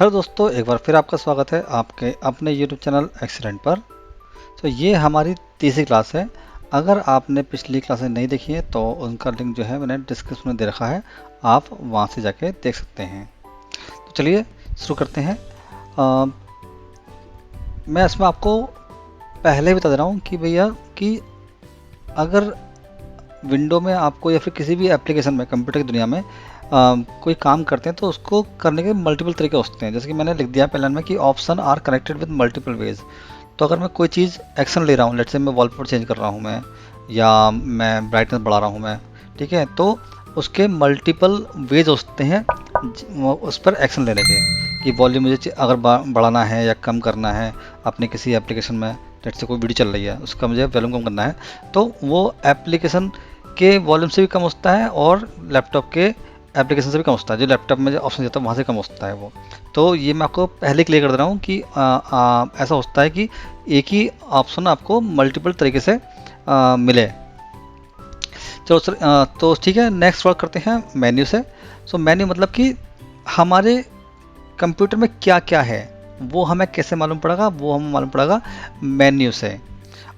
Hello दोस्तों, एक बार फिर आपका स्वागत है आपके अपने यूट्यूब चैनल एक्सीलेंट पर। तो ये हमारी तीसरी क्लास है। अगर आपने पिछली क्लासें नहीं देखी है तो उनका लिंक जो है मैंने डिस्क्रिप्शन में दे रखा है, आप वहाँ से जाके देख सकते हैं। तो चलिए शुरू करते हैं। मैं इसमें आपको पहले ही बता दे रहा हूँ कि भैया कि अगर विंडो में आपको या फिर किसी भी एप्लीकेशन में कंप्यूटर की दुनिया में कोई काम करते हैं तो उसको करने के मल्टीपल तरीके होते हैं। जैसे कि मैंने लिख दिया पहले में कि option are connected with multiple ways. तो अगर मैं कोई चीज़ एक्शन ले रहा हूँ, लेट्स से मैं वॉलपेपर चेंज कर रहा हूँ मैं, या मैं ब्राइटनेस बढ़ा रहा हूँ मैं, ठीक है, तो उसके मल्टीपल वेज होते हैं उस पर एक्शन लेने के। कि वॉल्यूम मुझे अगर बढ़ाना है या कम करना है अपने किसी एप्लीकेशन में, लेट्स से कोई वीडियो चल रही है उसका मुझे वॉल्यूम कम करना है, तो वो एप्लीकेशन के वॉल्यूम से भी कम होता है और लैपटॉप के एप्लीकेशन से भी कम होता है। जो लैपटॉप में जो ऑप्शन देता है वहाँ से कम होता है वो। तो ये मैं आपको पहले क्लियर कर दे रहा हूँ कि ऐसा होता है कि एक ही ऑप्शन आपको मल्टीपल तरीके से मिले। चलो सर, तो ठीक है, नेक्स्ट वर्क करते हैं मेन्यू से। सो मेन्यू मतलब कि हमारे कंप्यूटर में क्या क्या है वो हमें कैसे मालूम पड़ेगा, वो हमें मालूम पड़ेगा मेन्यू से।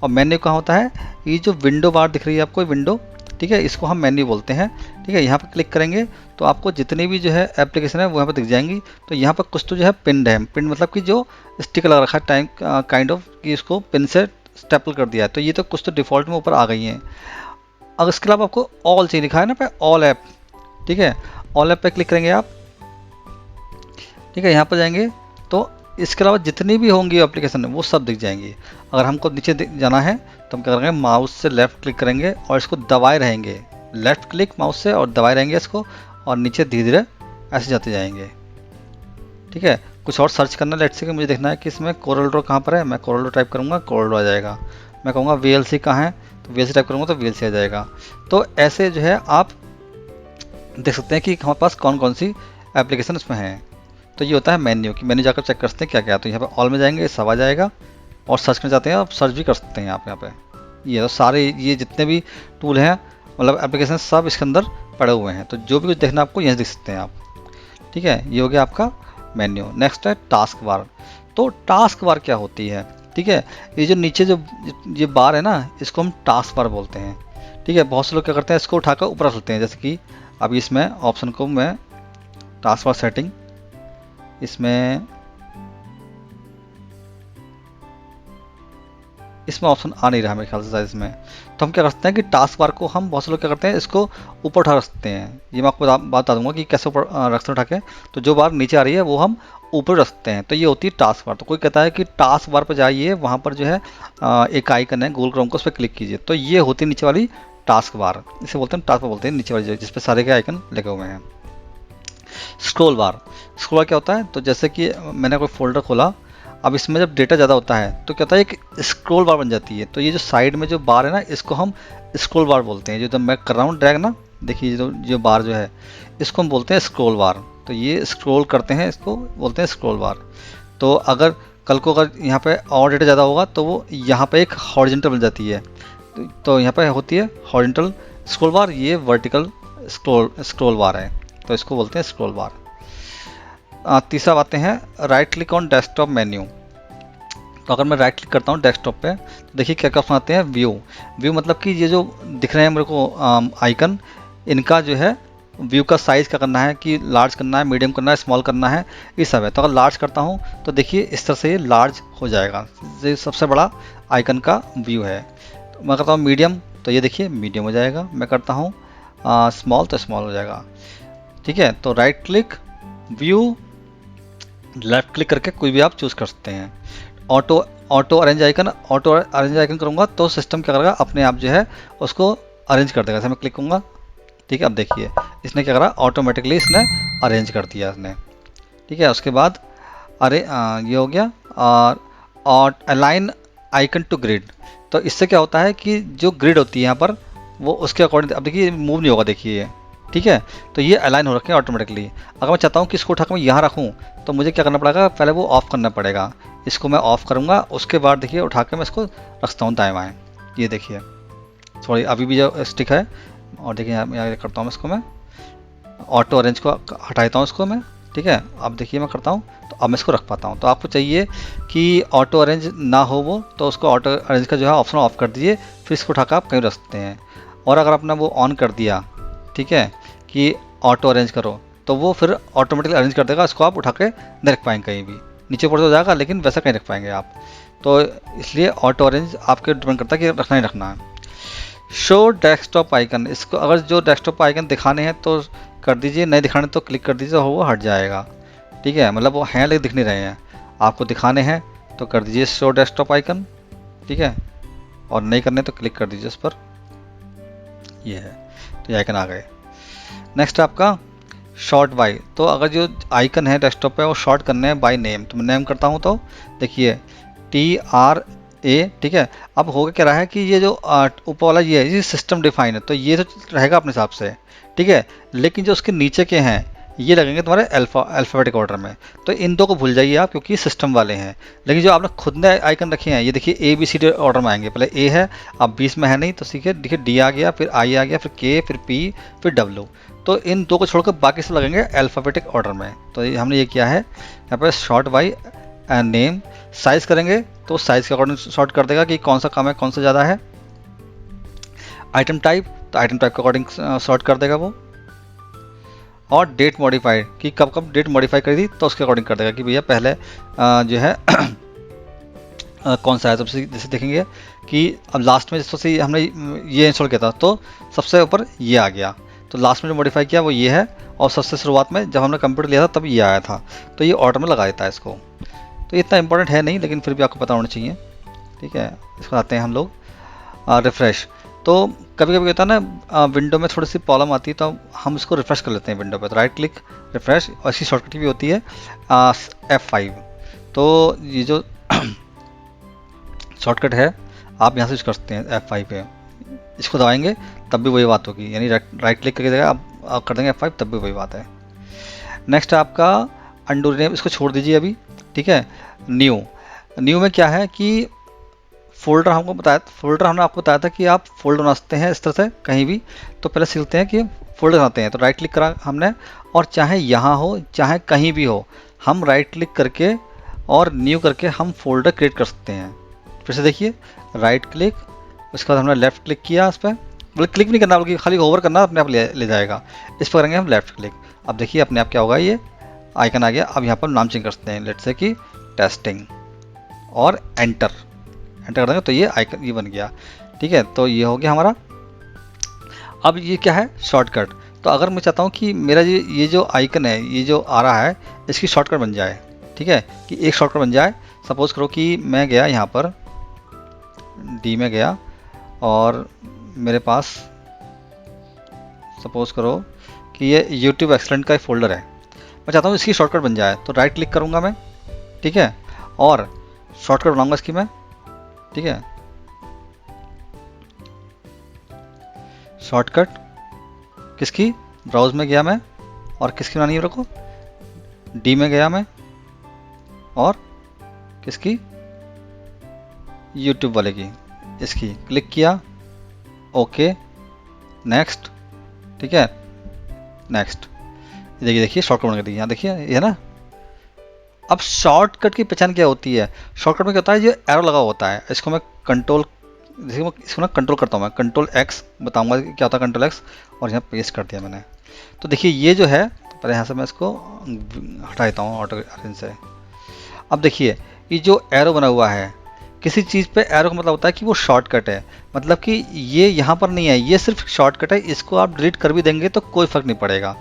और मेन्यू कहाँ होता है, ये जो विंडो बार दिख रही है आपको, विंडो, ठीक है, इसको हम मेन्यू बोलते हैं। ठीक है, यहाँ पर क्लिक करेंगे तो आपको जितनी भी जो है एप्लीकेशन है वो यहाँ पर दिख जाएंगी। तो यहाँ पर कुछ तो जो है पिन है, पिन मतलब कि जो स्टिकर लगा रखा है टाइम काइंड ऑफ, कि इसको पिन से स्टेपल कर दिया है। तो ये तो कुछ तो डिफ़ॉल्ट में ऊपर आ गई हैं। अब इसके अलावा आपको ऑल चाहिए, लिखा है ना पे ऑल ऐप, ठीक है, ऑल ऐप पे क्लिक करेंगे आप, ठीक है, यहाँ पर जाएंगे तो इसके अलावा जितनी भी होंगी एप्लीकेशन वो सब दिख जाएंगी। अगर हमको नीचे जाना है तो हम क्या करेंगे, माउस से लेफ़्ट क्लिक करेंगे और इसको दबाए रहेंगे, लेफ़्ट क्लिक माउस से और दबाए रहेंगे इसको, और नीचे धीरे धीरे ऐसे जाते जाएंगे। ठीक है, कुछ और सर्च करना, लेट्स से कि मुझे देखना है कि इसमें कोरल ड्रॉ कहाँ पर है, मैं कोरल ड्रॉ टाइप करूँगा, कोरल ड्रॉ आ जाएगा। मैं कहूँगा VLC कहाँ है तो VLC टाइप करूँगा तो VLC आ जाएगा। तो ऐसे जो है आप देख सकते हैं कि हमारे पास कौन कौन सी एप्लीकेशन इसमें हैं। तो ये होता है मेन्यू, कि मेन्यू जाकर चेक कर सकते हैं क्या क्या। तो यहाँ पे ऑल में जाएंगे, सब आ जाएगा, और सर्च करना चाहते हैं आप सर्च भी कर सकते हैं आप यहाँ पे। ये तो सारे ये जितने भी टूल हैं, मतलब एप्लीकेशन, सब इसके अंदर पड़े हुए हैं। तो जो भी कुछ देखना आपको यहाँ देख सकते हैं आप। ठीक है, ये हो गया आपका मेन्यू। नेक्स्ट है टास्क बार। तो टास्क बार क्या होती है, ठीक है, ये जो नीचे जो ये बार है ना, इसको हम टास्क बार बोलते हैं। ठीक है, बहुत से लोग क्या करते हैं, इसको उठाकर ऊपर रख लेते हैं। जैसे कि अभी इसमें ऑप्शन को मैं टास्क बार सेटिंग, इसमें ऑप्शन आ नहीं रहा मेरे ख्याल से शायद इसमें। तो हम क्या करते हैं कि टास्क बार को हम, बहुत से लोग क्या करते हैं, इसको ऊपर उठा सकते हैं। ये मैं आपको बात बता दूंगा कि कैसे ऊपर रख सकते उठा के। तो जो बार नीचे आ रही है वो हम ऊपर रख सकते हैं। तो ये होती है टास्क बार। तो कोई कहता है कि टास्क बार पर जाइए, वहाँ पर जो है एक आइकन है गोल क्रोम को, उस पर क्लिक कीजिए। तो ये होती है नीचे वाली टास्क बार, इसे बोलते हैं टास्क बार बोलते हैं, नीचे वाली जिस पर सारे के आइकन लगे हुए हैं। स्क्रॉल बार, स्क्रॉल बार क्या होता है, तो जैसे कि मैंने कोई फोल्डर खोला, अब इसमें जब डेटा ज़्यादा होता है तो क्या होता है, एक स्क्रॉल बार बन जाती है। तो ये जो साइड में जो बार है ना, इसको हम स्क्रॉल बार बोलते हैं। जो जब मैं कर रहा हूँ ड्रैग ना, देखिए जो बार जो है, इसको हम बोलते हैं स्क्रॉल बार। तो ये स्क्रॉल करते हैं, इसको बोलते हैं स्क्रॉल बार। तो अगर कल को अगर यहाँ पे और डेटा ज़्यादा होगा तो वो यहाँ पे एक हॉरिजॉन्टल बन जाती है। तो यहाँ पे होती है हॉरिजॉन्टल स्क्रॉल बार, ये वर्टिकल स्क्रॉल बार है, तो इसको बोलते हैं स्क्रॉल बार। तीसरा आते हैं right click on desktop menu. तो अगर मैं राइट क्लिक करता हूँ डेस्कटॉप पे तो देखिए क्या क्या ऑप्शन आते हैं। व्यू मतलब कि ये जो दिख रहे हैं मेरे को आइकन, इनका जो है व्यू का साइज़ क्या करना है, कि लार्ज करना है, मीडियम करना है, स्मॉल करना है, ये सब है। तो अगर लार्ज करता हूँ तो देखिए इस तरह से ये लार्ज हो जाएगा, ये सबसे बड़ा आइकन का व्यू है। तो मैं करता हूँ मीडियम, तो ये देखिए मीडियम हो जाएगा। मैं करता हूँ स्मॉल, तो स्मॉल हो जाएगा। ठीक है, तो right click, view, left click करके कोई भी आप चूज़ कर सकते हैं। ऑटो अरेंज आइकन करूँगा तो सिस्टम क्या करेगा, अपने आप जो है उसको अरेंज कर देगा। जैसे मैं क्लिक करूँगा, ठीक है, अब देखिए इसने क्या करा, ऑटोमेटिकली इसने अरेंज कर दिया इसने। ठीक है, उसके बाद ये हो गया। और अलाइन आइकन टू ग्रिड, तो इससे क्या होता है कि जो ग्रिड होती है यहाँ पर वो उसके अकॉर्डिंग, अब देखिए मूव नहीं होगा, देखिए, ठीक है। तो ये अलाइन हो रखे हैं ऑटोमेटिकली। अगर मैं चाहता हूँ कि इसको उठाकर मैं यहाँ रखूँ तो मुझे क्या करना पड़ेगा, पहले वो ऑफ़ करना पड़ेगा। इसको मैं ऑफ़ करूँगा, उसके बाद देखिए उठा के मैं इसको रखता हूँ दाएँ बाएँ। ये देखिए सॉरी, अभी भी जो स्टिक है, और देखिए यहाँ करता हूँ इसको मैं ऑटो अरेंज को हटा देता हूँ इसको मैं, ठीक है। अब देखिए मैं करता हूँ तो अब मैं इसको रख पाता हूँ। तो आपको चाहिए कि ऑटो अरेंज ना हो वो, तो उसको ऑटो अरेंज का जो है ऑप्शन ऑफ कर दीजिए, फिर इसको उठाकर आप कहीं रख सकते हैं। और अगर आपने वो ऑन कर दिया, ठीक है, कि ऑटो अरेंज करो, तो वो फिर ऑटोमेटिकली अरेंज कर देगा, इसको आप उठा के नहीं रख पाएंगे कहीं भी, नीचे ऊपर तो जाएगा लेकिन वैसा कहीं रख पाएंगे आप। तो इसलिए ऑटो अरेंज आपके डिपेंड करता है कि रखना ही रखना है। शो डेस्कटॉप आइकन, इसको अगर जो डेस्कटॉप आइकन दिखाने हैं तो कर दीजिए, नहीं दिखाने तो क्लिक कर दीजिए, वो हट जाएगा, ठीक है। मतलब वो हैं लेकिन दिख नहीं रहे हैं, आपको दिखाने हैं तो कर दीजिए शो डेस्कटॉप आइकन, ठीक है, और नहीं करने तो क्लिक कर दीजिए उस पर, ये है, तो ये आइकन आ गए। नेक्स्ट आपका शॉर्ट बाय, तो अगर जो आइकन है डेस्कटॉप पे वो शॉर्ट करने हैं बाय नेम, तो मैं नेम करता हूँ, तो देखिए TRA, ठीक है। अब होगा क्या रहा है कि ये जो ऊपर वाला ये सिस्टम डिफाइन है, तो ये तो रहेगा अपने हिसाब से, ठीक है, लेकिन जो उसके नीचे के हैं ये लगेंगे तुम्हारे अल्फ़ाबेटिक ऑर्डर में। तो इन दो को भूल जाइए आप, क्योंकि सिस्टम वाले हैं। लेकिन जो आपने खुद ने आइकन रखे हैं, ये देखिए ABCD ऑर्डर में आएंगे, पहले A है, अब 20 में है नहीं, तो सीखिए, देखिए D आ गया, फिर I आ गया, फिर K, फिर P, फिर W। तो इन दो को छोड़कर बाकी सब लगेंगे अल्फ़ाबेटिक ऑर्डर में। तो ये हमने ये किया है यहाँ पर शॉर्ट बाय नेम। साइज़ करेंगे तो साइज़ के अकॉर्डिंग शॉर्ट कर देगा कि कौन सा कम है कौन सा ज़्यादा है। आइटम टाइप, तो आइटम टाइप के अकॉर्डिंग शॉर्ट कर देगा वो। और डेट मॉडिफाइड, कि कब कब डेट मॉडिफाई करी थी तो उसके अकॉर्डिंग कर देगा कि भैया पहले जो है कौन सा है। तो जैसे देखेंगे कि अब लास्ट में जैसे हमने ये इंस्टॉल किया था तो सबसे ऊपर ये आ गया, तो लास्ट में जो मॉडिफाई किया वो ये है, और सबसे शुरुआत में जब हमने कंप्यूटर लिया था तब ये आया था, तो ये ऑर्डर में लगा देता है इसको। तो इतना इंपॉर्टेंट है नहीं, लेकिन फिर भी आपको पता होना चाहिए, ठीक है। इसको आते हैं हम लोग रिफ्रेश। तो कभी कभी होता है ना विंडो में थोड़ी सी प्रॉब्लम आती है, तो हम इसको रिफ्रेश कर लेते हैं विंडो पे, तो राइट क्लिक रिफ्रेश, और इसकी शॉर्टकट भी होती है F5। तो ये जो शॉर्टकट है आप यहाँ से यूज कर सकते हैं F5 पे, इसको दबाएंगे तब भी वही बात होगी, यानी राइट क्लिक करके जगह आप कर देंगे F5 तब भी वही बात है। नेक्स्ट आपका अंडू नेम, इसको छोड़ दीजिए अभी, ठीक है। न्यू में क्या है कि फोल्डर हमने आपको बताया था कि आप फोल्डर बना सकते हैं इस तरह से कहीं भी। तो पहले सीखते हैं कि फोल्डर बनाते हैं, तो राइट क्लिक करा हमने, और चाहे यहाँ हो चाहे कहीं भी हो, हम राइट क्लिक करके और न्यू करके हम फोल्डर क्रिएट कर सकते हैं। फिर से देखिए, राइट क्लिक, उसके बाद हमने लेफ्ट क्लिक किया उस पर, मतलब क्लिक नहीं करना बल्कि खाली होवर करना, अपने आप ले जाएगा। इस पर करेंगे हम लेफ्ट क्लिक, अब देखिए अपने आप क्या होगा, ये आइकन आ गया। अब यहाँ पर नाम चेंज कर सकते हैं, लेट्स से कि टेस्टिंग, और एंटर कर देंगे तो ये आइकन ये बन गया, ठीक है। तो ये हो गया हमारा। अब ये क्या है, शॉर्टकट। तो अगर मैं चाहता हूँ कि मेरा ये जो आइकन है, ये जो आ रहा है, इसकी शॉर्टकट बन जाए, ठीक है, कि एक शॉर्टकट बन जाए। सपोज करो कि मैं गया यहाँ पर D में गया, और मेरे पास सपोज करो कि ये YouTube एक्सलेंट का एक फोल्डर है, मैं चाहता हूँ इसकी शॉर्टकट बन जाए, तो राइट क्लिक करूँगा मैं, ठीक है, और शॉर्टकट बनाऊंगा इसकी मैं, ठीक है। शॉर्टकट किसकी, ब्राउज में गया मैं, और किसकी बनानी है मेरे को, D में गया मैं, और किसकी, YouTube वाले की, इसकी क्लिक किया, ओके, नेक्स्ट, ठीक है, नेक्स्ट। देखिए शॉर्टकट बन गई, यहाँ देखिए ये है ना। अब शॉर्टकट की पहचान क्या होती है, शॉर्टकट में क्या होता है, ये एरो लगा होता है, इसको मैं इसको ना कंट्रोल करता हूँ, मैं कंट्रोल X बताऊंगा क्या होता है कंट्रोल X, और यहाँ पेस्ट कर दिया मैंने। तो देखिए ये जो है, पहले यहाँ से मैं इसको हटा देता हूँ ऑटो अरेंज से। अब देखिए ये जो एरो बना हुआ है, किसी चीज़ पे एरो का मतलब होता है कि वो शॉर्टकट है, मतलब कि ये यहाँ पर नहीं है, ये सिर्फ शॉर्टकट है, इसको आप डिलीट कर भी देंगे तो कोई फर्क नहीं पड़ेगा।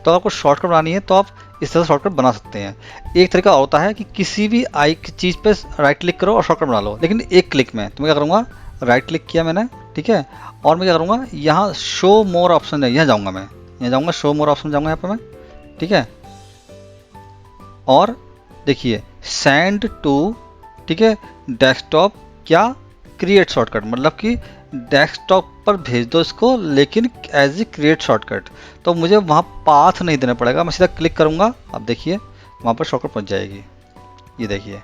तो आपको शॉर्टकट बनानी है तो आप इस तरह से शॉर्टकट बना सकते हैं। एक तरीका और होता है कि किसी भी चीज़ पे राइट क्लिक करो और शॉर्टकट बना लो, लेकिन एक क्लिक में। तो मैं क्या करूँगा, राइट क्लिक किया मैंने, ठीक है, और मैं क्या करूँगा, यहाँ शो मोर ऑप्शन है, यहाँ जाऊँगा मैं, यहाँ जाऊँगा शो मोर ऑप्शन जाऊँगा यहाँ पर मैं, ठीक है, और देखिए सेंड टू, ठीक है, डेस्कटॉप, क्या क्रिएट शॉर्टकट, मतलब कि डेस्कटॉप पर भेज दो इसको, लेकिन एज ए क्रिएट शॉर्टकट। तो मुझे वहाँ पाथ नहीं देना पड़ेगा, मैं सीधा क्लिक करूँगा, अब देखिए वहाँ पर शॉर्टकट पहुँच जाएगी, ये देखिए।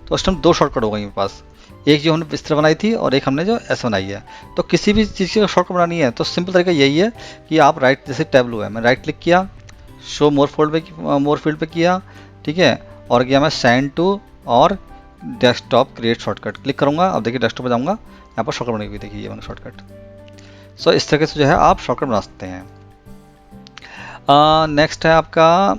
तो उस टाइम दो शॉर्टकट हो गई मेरे पास, एक जो हमने बिस्तर बनाई थी और एक हमने जो S बनाई है। तो किसी भी चीज़ की शॉर्टकट बनानी है तो सिंपल तरीका यही है कि आप राइट, जैसे टैबलू है, मैं राइट क्लिक किया, शो मोर फील्ड पे किया, ठीक है, और गया मैं सेंड टू और डेस्कटॉप क्रिएट शॉर्टकट क्लिक करूंगा। अब देखिए डेस्कटॉप पे जाऊंगा, यहाँ पर शॉर्टकट बनी हुई देखिए, ये वाला शॉर्टकट। सो इस तरीके से जो है आप शॉर्टकट बना सकते हैं। नेक्स्ट है आपका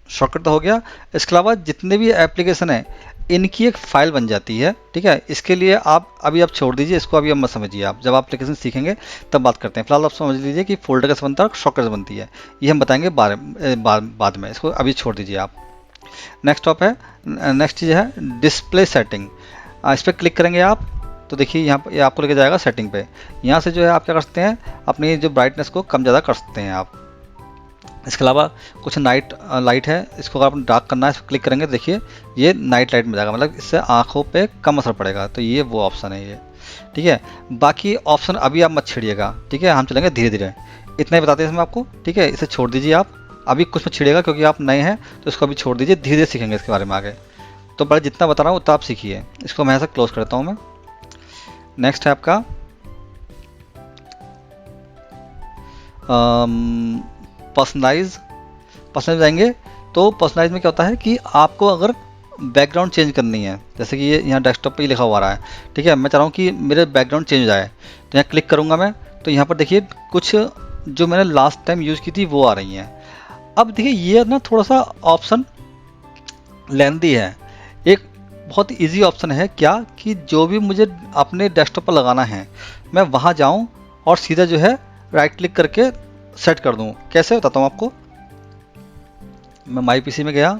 शॉर्टकट तो हो गया। इसके अलावा जितने भी एप्लीकेशन है इनकी एक फाइल बन जाती है, ठीक है। इसके लिए आप अभी आप छोड़ दीजिए इसको, अभी अब मत समझिए, आप जब आप एप्लीकेशन सीखेंगे तब बात करते हैं। फिलहाल आप समझ लीजिए कि फोल्डर कैसे बनता है और शॉर्टकट बनती है, ये हम बताएंगे बाद में, इसको अभी छोड़ दीजिए आप। नेक्स्ट टॉप है, नेक्स्ट चीज़ है डिस्प्ले सेटिंग। इस पर क्लिक करेंगे आप तो देखिए यहाँ पर आपको लेके जाएगा सेटिंग पे। यहाँ से जो है आप क्या कर सकते हैं, अपनी जो ब्राइटनेस को कम ज़्यादा कर सकते हैं आप। इसके अलावा कुछ नाइट लाइट है, इसको अगर आपने डार्क करना है, इस पर क्लिक करेंगे देखिए ये नाइट लाइट में जाएगा, मतलब इससे आंखों पे कम असर पड़ेगा, तो ये वो ऑप्शन है ये, ठीक है। बाकी ऑप्शन अभी आप मत छेड़िएगा, ठीक है, हम चलेंगे धीरे धीरे, इतना ही बताते हैं इसमें आपको, ठीक है। इसे छोड़ दीजिए आप, अभी कुछ मत छेड़िएगा क्योंकि आप नए हैं, तो इसको अभी छोड़ दीजिए, धीरे धीरे सीखेंगे इसके बारे में आगे। तो बड़ा जितना बता रहा हूँ उतना आप सीखिए। इसको मैं ऐसा क्लोज करता हूँ मैं। नेक्स्ट है आपका पर्सनलाइज जाएंगे। तो पर्सनलाइज में क्या होता है कि आपको अगर बैकग्राउंड चेंज करनी है, जैसे कि ये यहाँ डेस्कटॉप पे ही लिखा हुआ रहा है, ठीक है, मैं चाह रहा हूँ कि मेरे बैकग्राउंड चेंज हो जाए, तो यहाँ क्लिक करूँगा मैं, तो यहाँ पर देखिए कुछ जो मैंने लास्ट टाइम यूज़ की थी वो आ रही हैं। अब देखिए ये ना थोड़ा सा ऑप्शन लेंदी है, एक बहुत ईजी ऑप्शन है क्या कि जो भी मुझे अपने डेस्कटॉप पर लगाना है मैं वहाँ जाऊँ और सीधा जो है राइट क्लिक करके सेट कर दूँ। कैसे बताता हूँ आपको। मैं माई पीसी में गया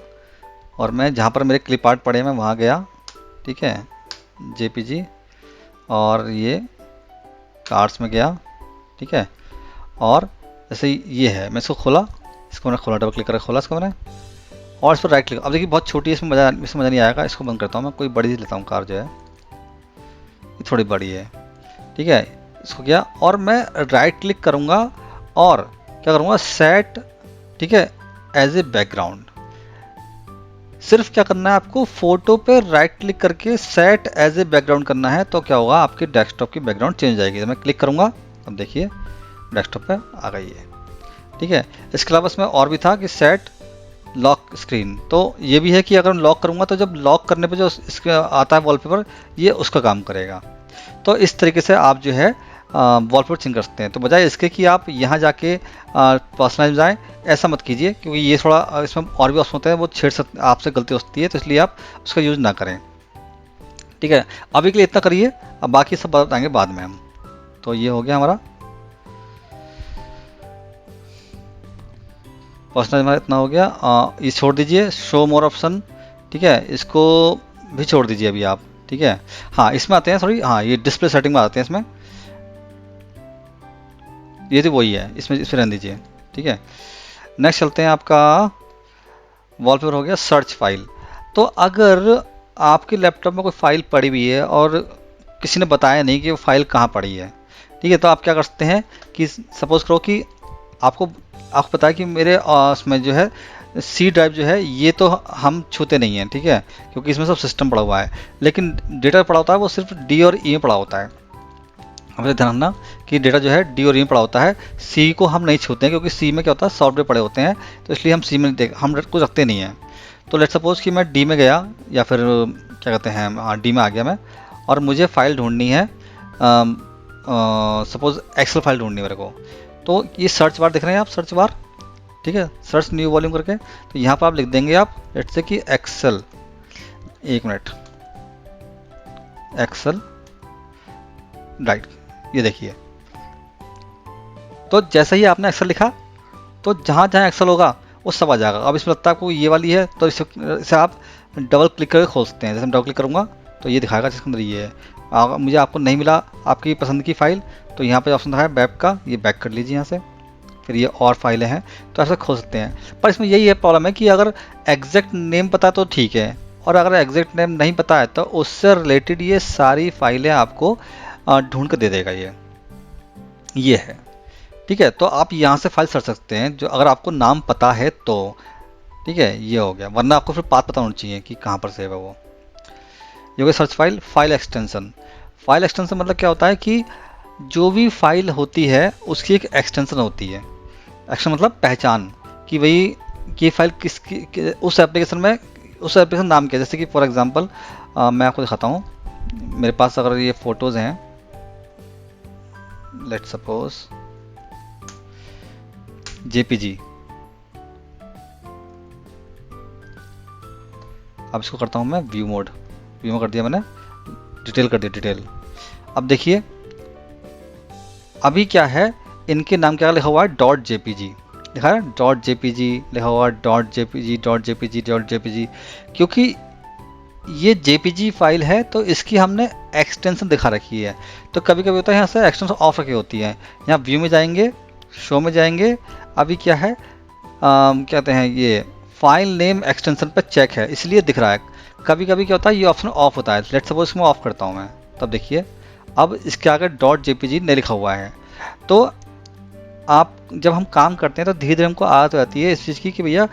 और मैं जहाँ पर मेरे क्लिप आर्ट पड़े मैं वहाँ गया, ठीक है, जेपीजी, और ये कार्ड्स में गया, ठीक है, और जैसे ये है मैं इसको खोला, मैंने खोला, डबल क्लिक करके खोला इसको मैंने, और इस पर राइट क्लिक। अब देखिए बहुत छोटी है, इसमें मज़ा नहीं आएगा, इसको बंद करता हूँ मैं, कोई बड़ी चीज़ लेता हूँ, कार जो है ये थोड़ी बड़ी है, ठीक है। इसको किया और मैं राइट क्लिक करूँगा और क्या करूँगा, सेट, ठीक है, एज ए बैकग्राउंड। सिर्फ क्या करना है आपको, फोटो पे राइट क्लिक करके सेट एज ए बैकग्राउंड करना है, तो क्या होगा आपके डेस्कटॉप की बैकग्राउंड चेंज हो जाएगी। तो मैं क्लिक करूंगा, अब देखिए डेस्कटॉप पे आ गई है, ठीक है। इसके अलावा इसमें और भी था कि सेट लॉक स्क्रीन, तो ये भी है कि अगर मैं लॉक करूंगा तो जब लॉक करने पे जो इसका आता है वॉलपेपर, ये उसका काम करेगा। तो इस तरीके से आप जो है वॉलपेपर चेंज कर सकते हैं। तो बजाय इसके कि आप यहाँ जाके पर्सनलाइज जाएँ, ऐसा मत कीजिए क्योंकि ये थोड़ा इसमें और भी ऑप्शन होते हैं, वो छेड़ सकते, आपसे गलती हो सकती है, तो इसलिए आप उसका यूज़ ना करें, ठीक है। अभी के लिए इतना करिए, अब बाकी सब बताएंगे बाद में हम। तो ये हो गया हमारा पर्सनलाइज, हमारा इतना हो गया। ये छोड़ दीजिए शो मोर ऑप्शन, ठीक है, इसको भी छोड़ दीजिए अभी आप, ठीक है। हाँ इसमें आते हैं, सॉरी, हाँ ये डिस्प्ले सेटिंग में आते हैं, इसमें ये तो वही है, इसमें रहने दीजिए, ठीक है। नेक्स्ट चलते हैं, आपका वॉलपेपर हो गया सर्च फाइल। तो अगर आपके लैपटॉप में कोई फाइल पड़ी हुई है और किसी ने बताया नहीं कि वो फाइल कहाँ पड़ी है, ठीक है, तो आप क्या कर सकते हैं कि सपोज करो कि आपको पता है कि मेरे उसमें जो है सी ड्राइव जो है ये तो हम छूते नहीं हैं, ठीक है, क्योंकि इसमें सब सिस्टम पड़ा हुआ है, लेकिन डेटा पड़ा होता है वो सिर्फ डी और ई में पड़ा होता है। हमें ध्यान रखना कि डेटा जो है डी और ई में पड़ा होता है, सी को हम नहीं छूते हैं क्योंकि सी में क्या होता है सॉफ्टवेयर पड़े होते हैं, तो इसलिए हम सी में हम कुछ रखते नहीं हैं। तो लेट सपोज कि मैं डी में गया, या फिर क्या कहते हैं, हाँ डी में आ गया मैं, और मुझे फाइल ढूंढनी है, सपोज एक्सेल फाइल ढूंढनी है मेरे को। तो ये सर्च बार दिख रहे हैं आप, सर्च बार, ठीक है, सर्च न्यू वॉल्यूम करके, तो यहाँ पर आप लिख देंगे आप लेट से कि एक्सेल, एक मिनट, एक्सेल राइट, ये देखिए। तो जैसे ही आपने एक्सेल लिखा तो जहाँ जहाँ एक्सेल होगा वो सब आ जाएगा। अब इसमें लगता है आपको ये वाली है, तो इसे आप डबल क्लिक करके खोल सकते हैं। जैसे मैं डबल क्लिक करूँगा तो ये दिखाएगा जिसके अंदर ये है। मुझे आपको नहीं मिला आपकी पसंद की फ़ाइल, तो यहाँ पे ऑप्शन दिखाया बैक का, ये बैक कर लीजिए यहाँ से, फिर ये और फाइलें हैं तो ऐसे खोल सकते हैं। पर इसमें यही है प्रॉब्लम है कि अगर एग्जैक्ट नेम पता है तो ठीक है, और अगर एग्जैक्ट नेम नहीं पता है तो उससे रिलेटेड ये सारी फाइलें आपको ढूंढ कर दे देगा ये है, ठीक है। तो आप यहाँ से फाइल सर्च सकते हैं जो अगर आपको नाम पता है तो, ठीक है, ये हो गया, वरना आपको फिर पाथ पता होना चाहिए कि कहाँ पर सेव है वो। ये हो गया सर्च फाइल। फाइल एक्सटेंशन मतलब क्या होता है कि जो भी फाइल होती है उसकी एक एक्सटेंशन होती है, एक्शन मतलब पहचान, कि भाई ये फाइल उस एप्लीकेशन में, उस एप्लीकेशन नाम क्या है। जैसे कि फॉर एग्जांपल मैं आपको दिखाता हूँ, मेरे पास अगर ये फोटोज़ हैं, लेट्स सपोज जेपीजी, अब इसको करता हूँ मैं व्यू मोड, व्यू में कर दिया मैंने, डिटेल कर दिया डिटेल। अब देखिए अभी क्या है, इनके नाम क्या लिखा हुआ है, डॉट जेपीजी लिखा है, डॉट जेपीजी लिखा हुआ है, dot JPG dot JPG dot JPG, क्योंकि ये जेपीजी फाइल है तो इसकी हमने एक्सटेंशन दिखा रखी है। तो कभी कभी होता है यहाँ से एक्सटेंशन ऑफ रखी होती है। यहाँ व्यू में जाएंगे, शो में जाएंगे, अभी क्या है क्या कहते हैं, ये फाइल नेम एक्सटेंशन पर चेक है इसलिए दिख रहा है। कभी कभी क्या होता है ये ऑप्शन ऑफ होता है, लेट्स सपोज इसमें ऑफ करता हूँ मैं, तब देखिए अब इसके आगे डॉट जेपीजी नहीं लिखा हुआ है। तो आप जब हम काम करते हैं तो धीरे धीरे हमको आदत हो जाती है इस चीज़ की कि भैया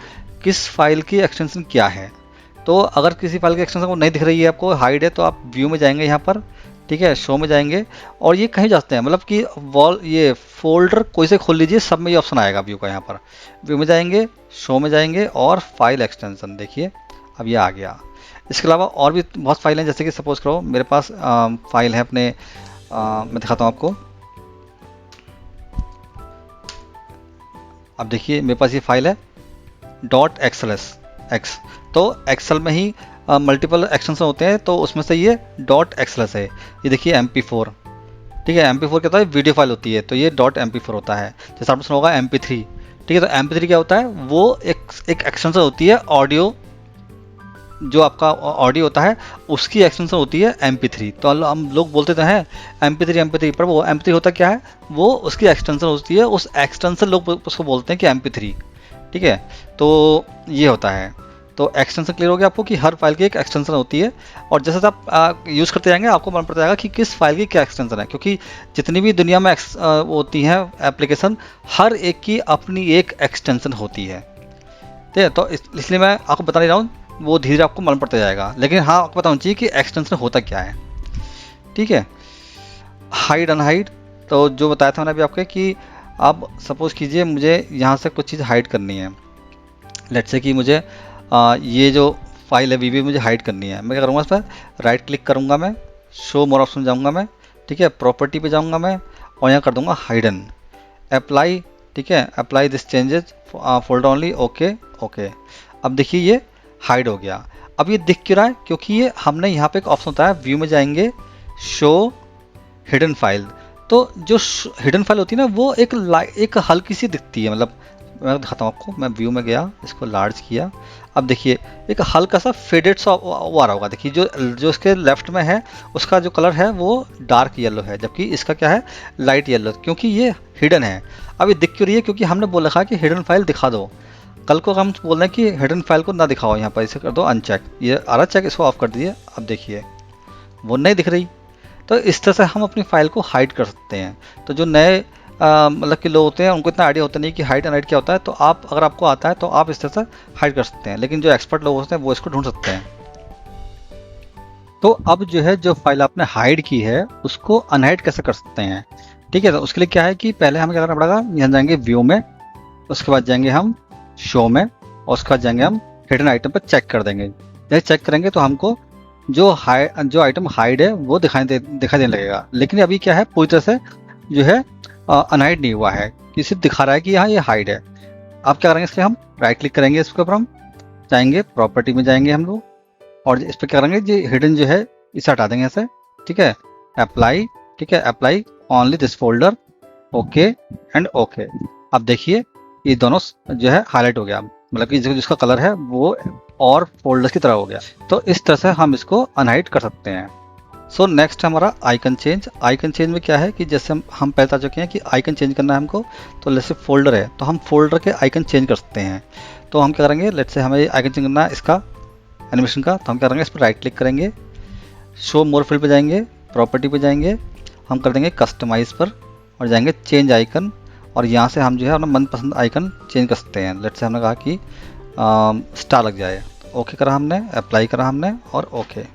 किस फाइल की एक्सटेंशन क्या है। तो अगर किसी फाइल की एक्सटेंशन को नहीं दिख रही है, आपको हाइड है, तो आप व्यू में जाएंगे यहाँ पर, ठीक है, शो में जाएंगे, और ये कहीं जाते हैं मतलब कि वॉल, ये फोल्डर कोई से खोल लीजिए, सब में ये ऑप्शन आएगा व्यू का। यहाँ पर व्यू में जाएंगे, शो में जाएंगे और फाइल एक्सटेंशन, देखिए अब ये आ गया। इसके अलावा और भी बहुत फाइल हैं, जैसे कि सपोज करो मेरे पास फाइल है अपने, मैं दिखाता हूँ आपको। अब देखिए मेरे पास ये फाइल है डॉट एक्सएलएस एक्स, तो एक्सेल में ही मल्टीपल एक्सटेंशन होते हैं, तो उसमें से ये डॉट एक्सएलएस है। ये देखिए MP4, ठीक है, MP4 क्या होता है, वीडियो फाइल होती है, तो ये डॉट MP4 होता है। जैसे आपने सुना होगा MP3, ठीक है, तो MP3 क्या होता है, वो एक एक्सटेंशन होती है ऑडियो, जो आपका ऑडियो होता है उसकी एक्सटेंशन होती है MP3। तो हम लोग बोलते तो हैं MP3 पर वो MP3 होता क्या है, वो उसकी एक्सटेंशन होती है, उस एक्सटेंशन लोग उसको बोलते हैं कि MP3, ठीक है। तो ये होता है, तो एक्सटेंशन क्लियर हो गया आपको कि हर फाइल की एक एक्सटेंशन होती है, और जैसे आप यूज़ करते जाएंगे आपको मालूम पड़ता जाएगा कि किस फाइल की क्या एक्सटेंशन है, क्योंकि जितनी भी दुनिया में होती हैं एप्लीकेशन, हर एक की अपनी एक एक्सटेंशन होती है, ठीक है। तो इसलिए मैं आपको बता नहीं रहा हूँ, वो धीरे आपको मालूम पड़ता जाएगा, लेकिन हाँ आपको बताना चाहिए कि एक्सटेंशन होता क्या है, ठीक है। हाइड अनहाइड, तो जो बताया था मैंने अभी आपको कि आप सपोज कीजिए मुझे यहाँ से कुछ चीज़ हाइड करनी है, लेट्स से कि मुझे ये जो फाइल है वीबी मुझे हाइड करनी है, मैं क्या करूँगा, इस पर राइट क्लिक करूँगा, मैं शो मोर ऑप्शन जाऊँगा मैं, ठीक है, प्रॉपर्टी पे जाऊँगा मैं, और यहाँ कर दूँगा हाइडन, अप्लाई, ठीक है, apply this changes folder only, okay okay. अब देखिए ये हाइड हो गया। अब ये दिख क्यों रहा है, क्योंकि ये हमने यहाँ पे एक ऑप्शन होता है, व्यू में जाएंगे, शो हिडन फाइल, तो जो हिडन फाइल होती है ना वो एक हल्की सी दिखती है, मतलब मैं दिखाता हूँ आपको, मैं व्यू में गया, इसको लार्ज किया, अब देखिए एक हल्का सा फेडेड सा वो आ रहा होगा, देखिए जो इसके लेफ्ट में है उसका जो कलर है वो डार्क येलो है, जबकि इसका क्या है, लाइट येलो, क्योंकि ये हिडन है। अब ये दिख क्यों रही है, क्योंकि हमने बोल रखा है कि हिडन फाइल दिखा दो। कल को हम बोल रहे हैं कि हिडन फाइल को ना दिखाओ, यहाँ पर इसे कर दो अनचेक, ये आ रहा चेक, इसको ऑफ कर दीजिए, अब देखिए वो नहीं दिख रही। तो इस तरह से हम अपनी फाइल को हाइड कर सकते हैं। तो जो नए मतलब कि लोग होते हैं उनको इतना आइडिया होता नहीं कि हाइड एंड हाइड क्या होता है, तो आप अगर आपको आता है तो आप इस तरह से हाइड कर सकते हैं, लेकिन जो एक्सपर्ट लोग होते हैं वो इसको ढूंढ सकते हैं। तो अब जो है, जो फाइल आपने हाइड की है उसको अनहाइड कैसे कर सकते हैं, ठीक है। तो उसके लिए क्या है कि पहले हमें क्या करना पड़ेगा, यहाँ जाएंगे व्यू में, उसके बाद जाएंगे हम शो में, और उसके बाद जाएंगे हम हिडन आइटम पर चेक कर देंगे। जैसे चेक करेंगे तो हमको जो आइटम हाइड है वो दिखाई देने लगेगा, लेकिन अभी क्या है, पूरी तरह से जो है अनहाइड नहीं हुआ है, कि सिर्फ दिखा रहा है कि यहाँ ये हाइड है। अब क्या करेंगे, इसलिए हम राइट क्लिक करेंगे, इसके ऊपर हम जाएंगे, प्रॉपर्टी में जाएंगे हम लोग, और इस पर क्या करेंगे, जो हिडन जो है इसे हटा देंगे ऐसे, ठीक है, अप्लाई, ठीक है, apply only this folder, okay and okay. अब देखिए ये दोनों जो है हाईलाइट हो गया, मतलब कि जिसका कलर है वो और फोल्डर्स की तरह हो गया। तो इस तरह से हम इसको अनहाइड कर सकते हैं। सो नेक्स्ट हमारा आइकन चेंज। आइकन चेंज में क्या है कि जैसे हम पहले बता चुके हैं कि आइकन चेंज करना है हमको, तो जैसे फोल्डर है तो हम फोल्डर के आइकन चेंज कर सकते हैं। तो हम क्या करेंगे, लेट्स से हमें आइकन चेंज करना है इसका एनिमेशन का, तो हम क्या करेंगे, इस पर राइट क्लिक करेंगे, शो मोर फील्ड पे जाएंगे, प्रॉपर्टी पे जाएंगे, हम कर देंगे कस्टमाइज पर, और जाएंगे चेंज आइकन, और यहाँ से हम जो है अपना मनपसंद आइकन चेंज कर सकते हैं। लेट्स से हमने कहा कि स्टार लग जाए, ओके करा हमने, अप्लाई करा हमने और ओके।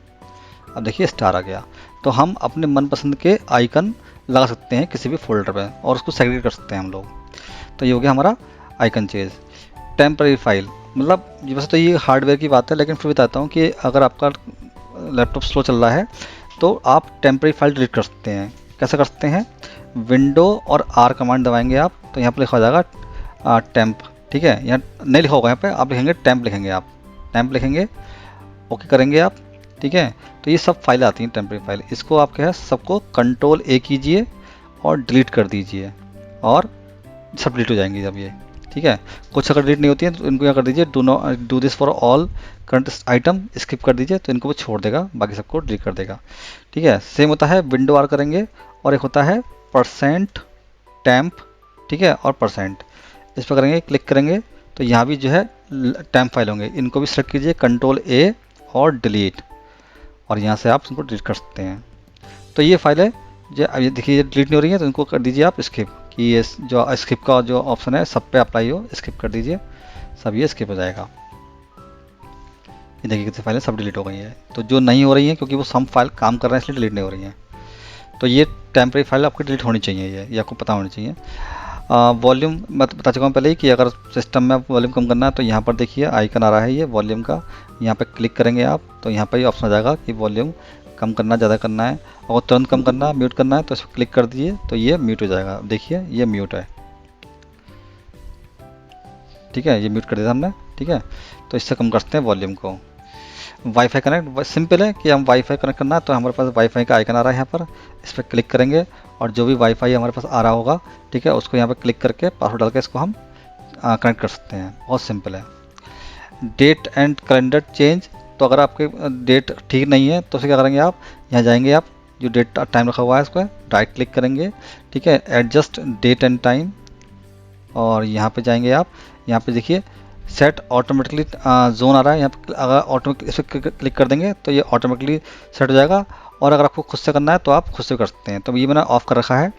अब देखिए स्टार आ गया। तो हम अपने मनपसंद के आइकन लगा सकते हैं किसी भी फोल्डर पे, और उसको सेग्रीगेट कर सकते हैं हम लोग। तो ये हो गया हमारा आइकन चेंज। टेम्परेरी फाइल मतलब वैसे तो ये हार्डवेयर की बात है, लेकिन फिर बताता हूँ कि अगर आपका लैपटॉप स्लो चल रहा है तो आप टेम्परेरी फाइल डिलीट कर सकते हैं। कैसे कर सकते हैं? विंडो और आर कमांड दबाएंगे आप, तो यहाँ पर लिखा हो जाएगा टेम्प। ठीक है, यहाँ नहीं लिखा होगा, यहाँ पे आप लिखेंगे टेम्प, लिखेंगे आप टेम्प लिखेंगे, ओके करेंगे आप। ठीक है, तो ये सब फाइल आती हैं टेम्परेरी फाइल। इसको आप क्या है, सबको कंट्रोल ए कीजिए और डिलीट कर दीजिए और सब डिलीट हो जाएंगी जब ये। ठीक है, कुछ अगर डिलीट नहीं होती है तो इनको क्या कर दीजिए, do this for all current item, skip कर दीजिए, तो इनको वो छोड़ देगा, बाकी सबको डिलीट कर देगा। ठीक है, सेम होता है विंडो आर करेंगे और एक होता है परसेंट टेम्प। ठीक है, और परसेंट इस पर करेंगे, क्लिक करेंगे तो यहाँ भी जो है टेम्प फाइल होंगे, इनको भी सेलेक्ट कीजिए कंट्रोल ए और डिलीट, और यहाँ से आप इनको डिलीट कर सकते हैं। तो ये फाइल है जो अब ये देखिए डिलीट नहीं हो रही है, तो इनको कर दीजिए आप स्किप, कि ये जो स्किप का जो ऑप्शन है सब पे अप्लाई हो, स्किप कर दीजिए, सब ये स्किप हो जाएगा। ये देखिए कितनी फाइलें सब डिलीट हो गई है। तो जो नहीं हो रही है क्योंकि वो सम फाइल काम कर रहे हैं इसलिए डिलीट नहीं हो रही हैं। तो ये टेम्परेरी फाइल आपकी डिलीट होनी चाहिए, ये आपको पता होनी चाहिए। वॉल्यूम मैं बता चुका हूँ पहले ही कि अगर सिस्टम में आप वॉल्यूम कम करना है तो यहाँ पर देखिए आइकन आ रहा है ये वॉल्यूम का, यहाँ पर क्लिक करेंगे आप तो यहाँ पर ये ऑप्शन आ जाएगा कि वॉल्यूम कम करना, ज़्यादा करना है, और तुरंत कम करना है, म्यूट करना है, तो इस पर क्लिक कर दीजिए तो ये म्यूट हो जाएगा। देखिए ये म्यूट है। ठीक है, ये म्यूट कर दिया हमने। ठीक है, तो इससे कम करते हैं वॉल्यूम को। वाईफाई कनेक्ट सिंपल है कि हम वाईफाई कनेक्ट करना है तो हमारे पास वाईफाई का आइकन आ रहा है यहाँ पर, इस पर क्लिक करेंगे और जो भी वाईफाई हमारे पास आ रहा होगा, ठीक है, उसको यहाँ पर क्लिक करके पासवर्ड डाल के इसको हम कनेक्ट कर सकते हैं। बहुत सिंपल है। डेट एंड कैलेंडर चेंज, तो अगर आपके डेट ठीक नहीं है तो उसे क्या करेंगे, आप यहाँ जाएंगे, आप जो डेट टाइम रखा हुआ है इसको राइट क्लिक करेंगे। ठीक है, एडजस्ट डेट एंड टाइम, और यहाँ पे जाएंगे आप, यहाँ पे देखिए सेट ऑटोमेटिकली जोन आ रहा है, यहाँ पे अगर ऑटोमेटिक इस पर क्लिक कर देंगे तो ये ऑटोमेटिकली सेट हो जाएगा, और अगर आपको खुद से करना है तो आप खुद से कर सकते हैं। तो ये मैंने ऑफ कर रखा है।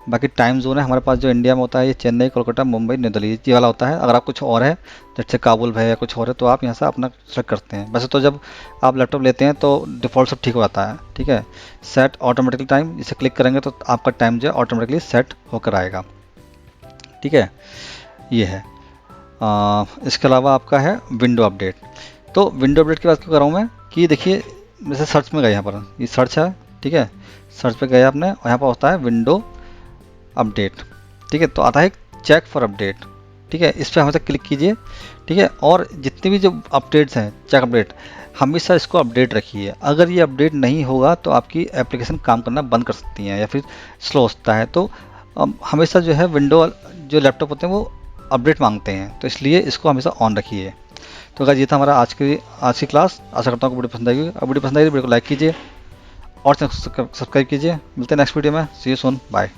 बाकी टाइम जोन है हमारे पास जो इंडिया में होता है, ये चेन्नई, कोलकाता, मुंबई, न्यू दिल्ली, ये वाला होता है। अगर आप कुछ और है जैसे काबुल है या कुछ और है तो आप यहाँ से अपना सेलेक्ट करते हैं। वैसे तो जब आप लैपटॉप लेते हैं तो डिफ़ॉल्ट सब ठीक हो जाता है। ठीक है, सेट ऑटोमेटिकली टाइम, इसे क्लिक करेंगे तो आपका टाइम जो है ऑटोमेटिकली सेट होकर आएगा। ठीक है, ये है। इसके अलावा आपका है विंडो अपडेट। तो विंडो अपडेट की बात क्यों कर रहा हूँ मैं कि देखिए जैसे सर्च में गए, यहाँ पर ये सर्च है। ठीक है, सर्च पे गए आपने और यहाँ पर होता है विंडो अपडेट। ठीक है, तो आता है चेक फॉर अपडेट। ठीक है, इस पर हमेशा क्लिक कीजिए। ठीक है, और जितने भी जो अपडेट्स हैं चेक अपडेट, हमेशा इसको अपडेट रखिए। अगर ये अपडेट नहीं होगा तो आपकी एप्लीकेशन काम करना बंद कर सकती हैं या फिर स्लो होता है। तो हमेशा जो है विंडो जो लैपटॉप होते हैं वो अपडेट मांगते हैं, तो इसलिए इसको हमेशा ऑन रखिए। तो अगर ये था हमारा आज की क्लास। आशा करता हूँ वीडियो पसंद आएगी। अब वीडियो पसंद आएगी तो वीडियो को लाइक कीजिए और चैनल सब्सक्राइब कीजिए। मिलते हैं नेक्स्ट वीडियो में। सी यू सून, बाय।